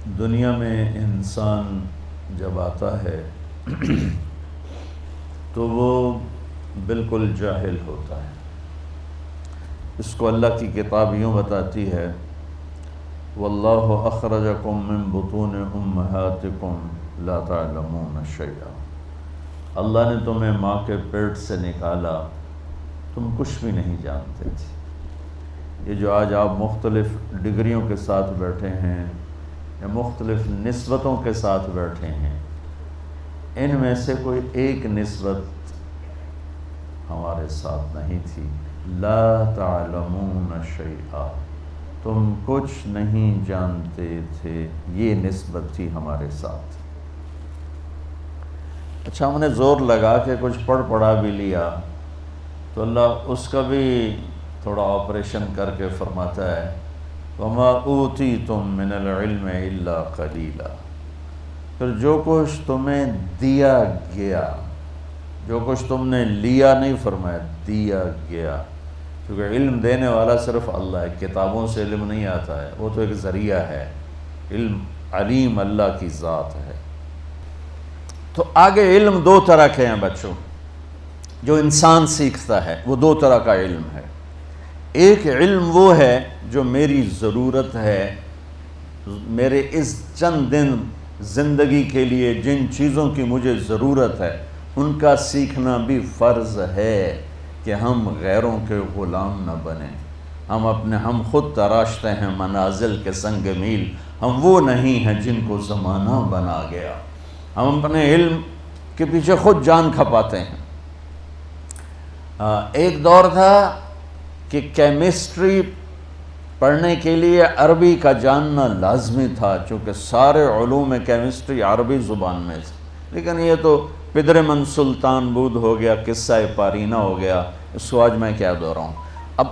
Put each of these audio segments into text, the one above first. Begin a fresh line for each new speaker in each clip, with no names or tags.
دنیا میں انسان جب آتا ہے تو وہ بالکل جاہل ہوتا ہے۔ اس کو اللہ کی کتاب یوں بتاتی ہے، واللہ اخرجکم من بطون امہاتکم لا تعلمون شیئا۔ اللہ نے تمہیں ماں کے پیٹ سے نکالا، تم کچھ بھی نہیں جانتے تھے۔ یہ جو آج آپ مختلف ڈگریوں کے ساتھ بیٹھے ہیں یا مختلف نسبتوں کے ساتھ بیٹھے ہیں، ان میں سے کوئی ایک نسبت ہمارے ساتھ نہیں تھی۔ لا تعلمون شیئا، تم کچھ نہیں جانتے تھے، یہ نسبت تھی ہمارے ساتھ۔ اچھا، ہم نے زور لگا کے کچھ پڑھا بھی لیا تو اللہ اس کا بھی تھوڑا آپریشن کر کے فرماتا ہے، وَمَا أُوتِيتُم مِّنَ الْعِلْمِ إِلَّا قَلِيلًا۔ پھر جو کچھ تمہیں دیا گیا، جو کچھ تم نے لیا نہیں فرمایا، دیا گیا، کیونکہ علم دینے والا صرف اللہ ہے، کتابوں سے علم نہیں آتا ہے، وہ تو ایک ذریعہ ہے۔ علم علیم اللہ کی ذات ہے۔ تو آگے علم دو طرح کے ہیں بچوں، جو انسان سیکھتا ہے وہ دو طرح کا علم ہے۔ ایک علم وہ ہے جو میری ضرورت ہے، میرے اس چند دن زندگی کے لیے جن چیزوں کی مجھے ضرورت ہے ان کا سیکھنا بھی فرض ہے کہ ہم غیروں کے غلام نہ بنیں۔ ہم خود تراشتے ہیں منازل کے سنگ میل، ہم وہ نہیں ہیں جن کو زمانہ بنا گیا۔ ہم اپنے علم کے پیچھے خود جان کھپاتے ہیں۔ ایک دور تھا کہ کیمسٹری پڑھنے کے لیے عربی کا جاننا لازمی تھا، چونکہ سارے علوم کیمسٹری عربی زبان میں تھے، لیکن یہ تو پدر من سلطان بود ہو گیا، قصہ پارینہ ہو گیا، اس کو آج میں کیا دہراؤں۔ اب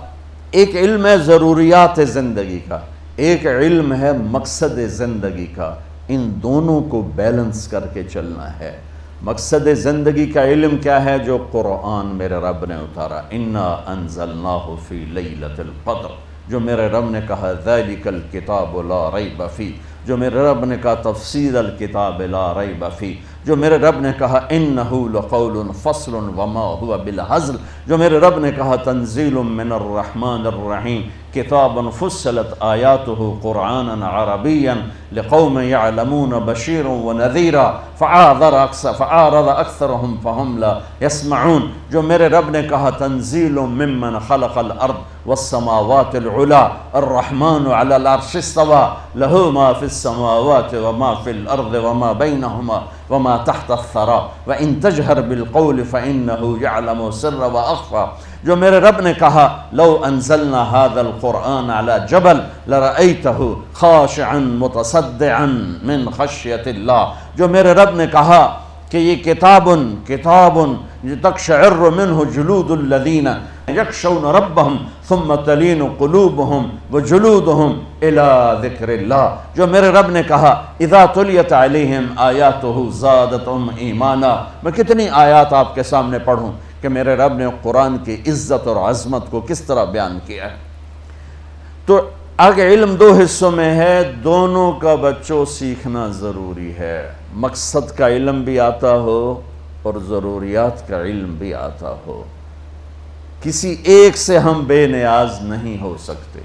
ایک علم ہے ضروریات زندگی کا، ایک علم ہے مقصد زندگی کا، ان دونوں کو بیلنس کر کے چلنا ہے۔ مقصد زندگی کا علم کیا ہے؟ جو قرآن میرے رب نے اتارا، انا انزلناہ فی لیلۃ القدر، جو میرے رب نے کہا ذالک الکتاب لا ریب فیہ، جو میرے رب نے کہا تفسیر الکتاب لا ریب فیہ، جو میرے رب نے کہا انہ لقول فصل وما هو بالہزل، جو میرے رب نے کہا تنزیل من الرحمن الرحیم، کتاب فصلت آیاتہ قرآنا عربیا لقوم یعلمون بشیرا ونذیرا فأعرض اکثرهم فهم لا یسمعون، جو میرے رب نے کہا تنزیل ممن خلق الارض والسماوات العلا الرحمن على العرش استوى له ما في السماوات وما في الارض وما بينهما وما تحت الثرى وان تجهر بالقول فانه يعلم السر واخفى، جو میرے رب نے کہا لو انزلنا هذا القرآن على جبل لرأيته خاشعا متصدعا من خشیة اللہ، جو میرے رب نے کہا کہ یہ کتاب تقشعر منه جلود الذین یخشون ربهم ثم تلین قلوبهم وجلودهم الى ذکر اللہ، جو میرے رب نے کہا اذا تلیت علیہم آیاتہ زادتہم ایمانا۔ میں کتنی آیات آپ کے سامنے پڑھوں کہ میرے رب نے قرآن کی عزت اور عظمت کو کس طرح بیان کیا ہے۔ تو آگے علم دو حصوں میں ہے، دونوں کا بچوں سیکھنا ضروری ہے۔ مقصد کا علم بھی آتا ہو اور ضروریات کا علم بھی آتا ہو، کسی ایک سے ہم بے نیاز نہیں ہو سکتے۔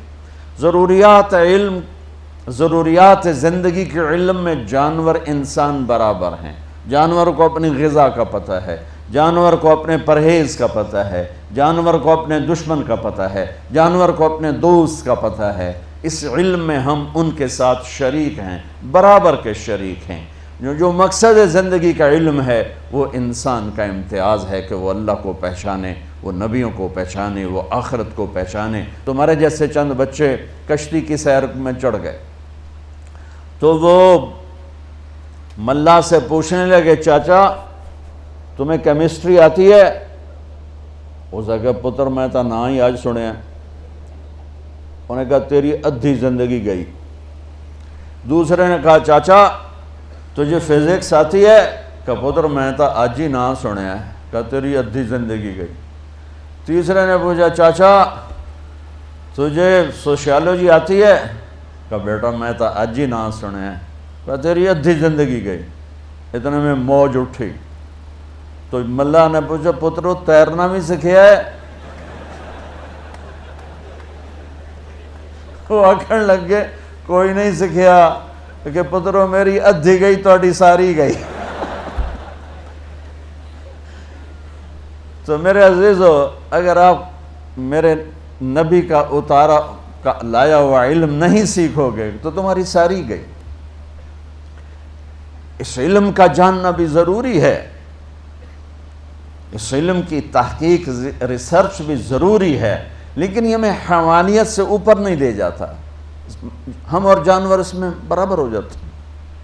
ضروریات زندگی کے علم میں جانور انسان برابر ہیں۔ جانور کو اپنی غذا کا پتہ ہے، جانور کو اپنے پرہیز کا پتہ ہے، جانور کو اپنے دشمن کا پتہ ہے، جانور کو اپنے دوست کا پتہ ہے۔ اس علم میں ہم ان کے ساتھ شریک ہیں، برابر کے شریک ہیں۔ جو مقصد زندگی کا علم ہے وہ انسان کا امتیاز ہے کہ وہ اللہ کو پہچانے، وہ نبیوں کو پہچانے، وہ آخرت کو پہچانے۔ تمہارے جیسے چند بچے کشتی کی سیر میں چڑھ گئے تو وہ ملا سے پوچھنے لگے، چاچا تمہیں کیمسٹری آتی ہے؟ اس نے کہا پتر میں تو نہ ہی آج سنیا۔ انہوں نے کہا تیری ادھی زندگی گئی۔ دوسرے نے کہا چاچا تجھے فزکس آتی ہے؟ کہا پتر میں تو آج ہی نہ سنیا۔ کہا تیری ادھی زندگی گئی۔ تیسرے نے پوچھا چاچا تجھے سوشیالوجی آتی ہے؟ کہا بیٹا میں تو آج ہی نہ سنے ہیں۔ تیری ادھی زندگی گئی، اتنے میں موج اٹھی۔ تو ملا نے پوچھا پترو تیرنا بھی سکھیا ہے؟ وہ آکھن لگ گئے کوئی نہیں سکھیا، کہ پترو میری ادھی گئی تہاڈی ساری گئی۔ تو میرے عزیزو، اگر آپ میرے نبی کا اتارا کا لایا ہوا علم نہیں سیکھو گے تو تمہاری ساری گئی۔ اس علم کا جاننا بھی ضروری ہے، اس علم کی تحقیق ریسرچ بھی ضروری ہے، لیکن یہ میں حیوانیت سے اوپر نہیں لے جاتا، ہم اور جانور اس میں برابر ہو جاتے۔